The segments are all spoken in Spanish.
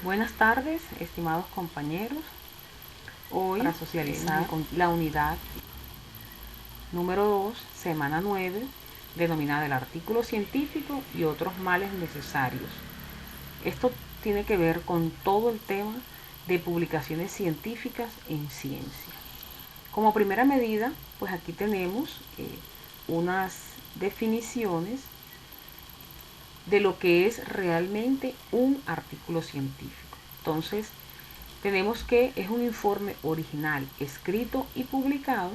Buenas tardes, estimados compañeros. Hoy para socializar con la unidad número 2, semana 9, denominada el artículo científico y otros males necesarios. Esto tiene que ver con todo el tema de publicaciones científicas en ciencia. Como primera medida, pues aquí tenemos unas definiciones de lo que es realmente un artículo científico. Entonces, tenemos que es un informe original, escrito y publicado,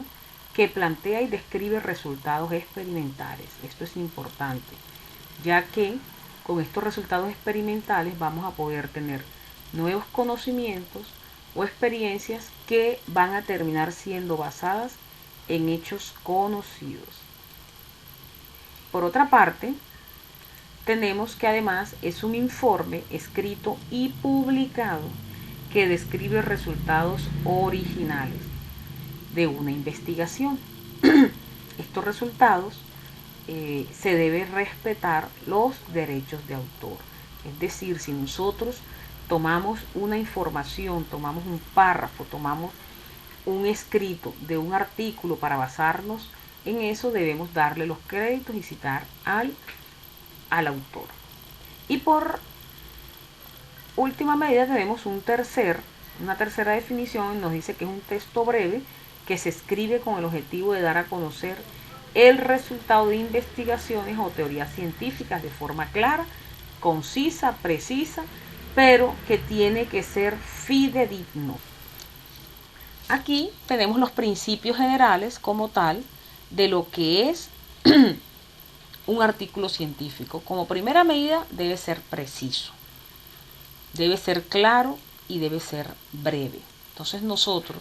que plantea y describe resultados experimentales. Esto es importante, ya que con estos resultados experimentales vamos a poder tener nuevos conocimientos o experiencias que van a terminar siendo basadas en hechos conocidos. Por otra parte, tenemos que además es un informe escrito y publicado que describe resultados originales de una investigación. Estos resultados se debe respetar los derechos de autor. Es decir, si nosotros tomamos una información, tomamos un párrafo, tomamos un escrito de un artículo para basarnos en eso, debemos darle los créditos y citar al autor. Y por última medida tenemos una tercera definición. Nos dice que es un texto breve que se escribe con el objetivo de dar a conocer el resultado de investigaciones o teorías científicas de forma clara, concisa, precisa, pero que tiene que ser fidedigno. Aquí tenemos los principios generales como tal de lo que es un artículo científico. Como primera medida, debe ser preciso, debe ser claro y debe ser breve. Entonces nosotros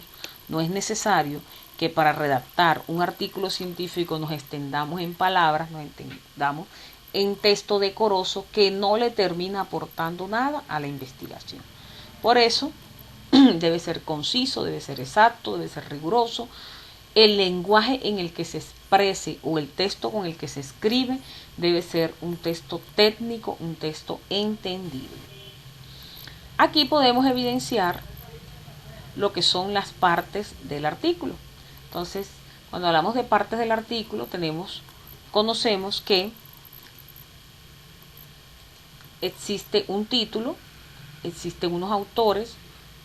no es necesario que para redactar un artículo científico nos extendamos en palabras, nos extendamos en texto decoroso que no le termina aportando nada a la investigación. Por eso debe ser conciso, debe ser exacto, debe ser riguroso. El lenguaje en el que se exprese o el texto con el que se escribe debe ser un texto técnico, un texto entendible. Aquí podemos evidenciar lo que son las partes del artículo. Entonces, cuando hablamos de partes del artículo, conocemos que existe un título, existen unos autores,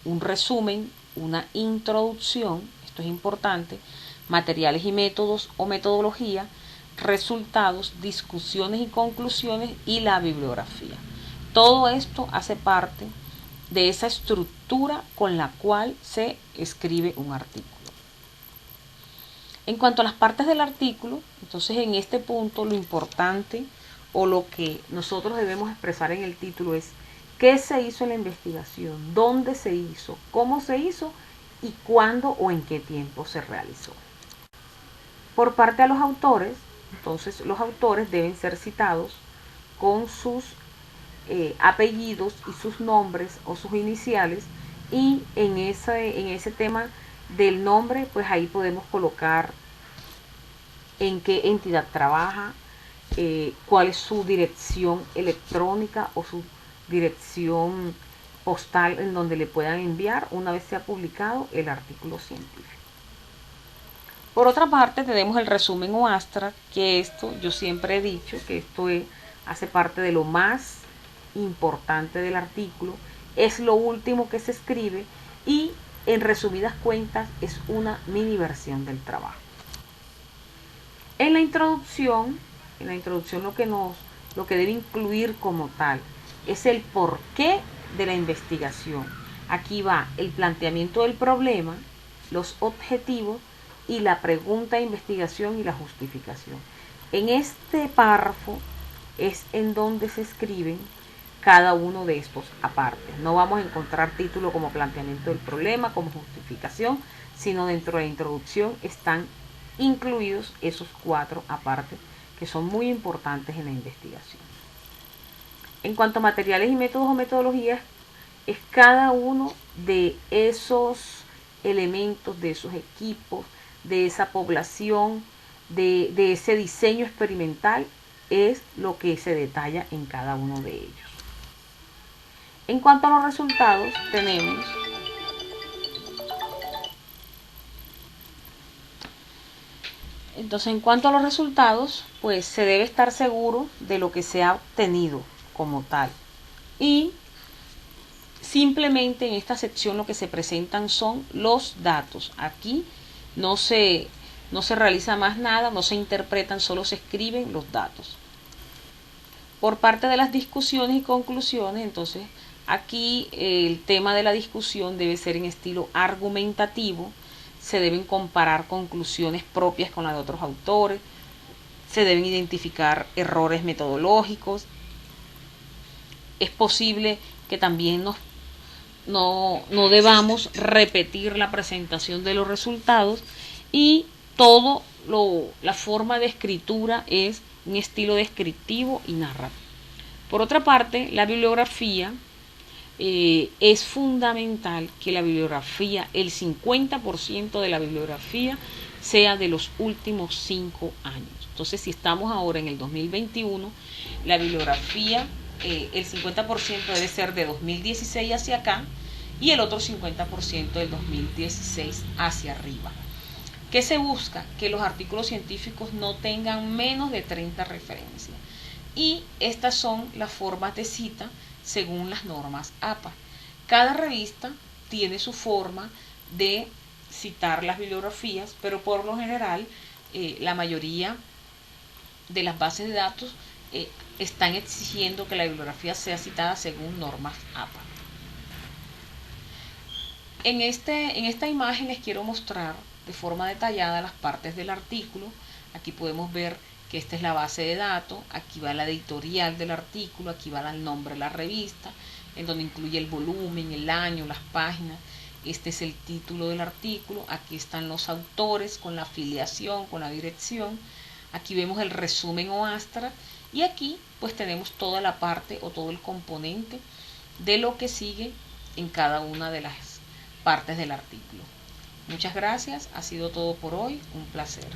un resumen, una introducción, esto es importante, materiales y métodos o metodología, resultados, discusiones y conclusiones y la bibliografía. Todo esto hace parte de esa estructura con la cual se escribe un artículo. En cuanto a las partes del artículo, entonces en este punto lo importante o lo que nosotros debemos expresar en el título es qué se hizo en la investigación, dónde se hizo, cómo se hizo y cuándo o en qué tiempo se realizó. Por parte de los autores, entonces los autores deben ser citados con sus apellidos y sus nombres o sus iniciales, y en ese tema del nombre, pues ahí podemos colocar en qué entidad trabaja, cuál es su dirección electrónica o su dirección postal en donde le puedan enviar una vez sea publicado el artículo científico. Por otra parte, tenemos el resumen o abstract, que esto yo siempre he dicho que hace parte de lo más importante del artículo, es lo último que se escribe y en resumidas cuentas es una mini versión del trabajo. En la introducción lo que debe incluir como tal es el porqué de la investigación. Aquí va el planteamiento del problema, los objetivos y la pregunta de investigación y la justificación. En este párrafo es en donde se escriben cada uno de estos apartes. No vamos a encontrar título como planteamiento del problema, como justificación, sino dentro de la introducción están incluidos esos 4 apartes que son muy importantes en la investigación. En cuanto a materiales y métodos o metodologías, es cada uno de esos elementos, de esos equipos, de esa población, de ese diseño experimental, es lo que se detalla en cada uno de ellos. En cuanto a los resultados, tenemos entonces, en cuanto a los resultados, pues se debe estar seguro de lo que se ha obtenido como tal. Y simplemente en esta sección lo que se presentan son los datos. Aquí no se realiza más nada, no se interpretan, solo se escriben los datos. Por parte de las discusiones y conclusiones, entonces aquí el tema de la discusión debe ser en estilo argumentativo. Se deben comparar conclusiones propias con las de otros autores, se deben identificar errores metodológicos. Es posible que también no debamos repetir la presentación de los resultados, y la forma de escritura es un estilo descriptivo y narrativo. Por otra parte, la bibliografía, es fundamental que la bibliografía, el 50% de la bibliografía sea de los últimos 5 años. Entonces, si estamos ahora en el 2021, la bibliografía, el 50% debe ser de 2016 hacia acá y el otro 50% del 2016 hacia arriba. ¿Qué se busca? Que los artículos científicos no tengan menos de 30 referencias. Y estas son las formas de cita según las normas APA. Cada revista tiene su forma de citar las bibliografías, pero por lo general la mayoría de las bases de datos están exigiendo que la bibliografía sea citada según normas APA. En esta imagen les quiero mostrar de forma detallada las partes del artículo. Aquí podemos ver que esta es la base de datos, aquí va la editorial del artículo, aquí va el nombre de la revista, en donde incluye el volumen, el año, las páginas. Este es el título del artículo, aquí están los autores con la afiliación, con la dirección. Aquí vemos el resumen o abstract, y aquí pues tenemos toda la parte o todo el componente de lo que sigue en cada una de las partes del artículo. Muchas gracias, ha sido todo por hoy, un placer.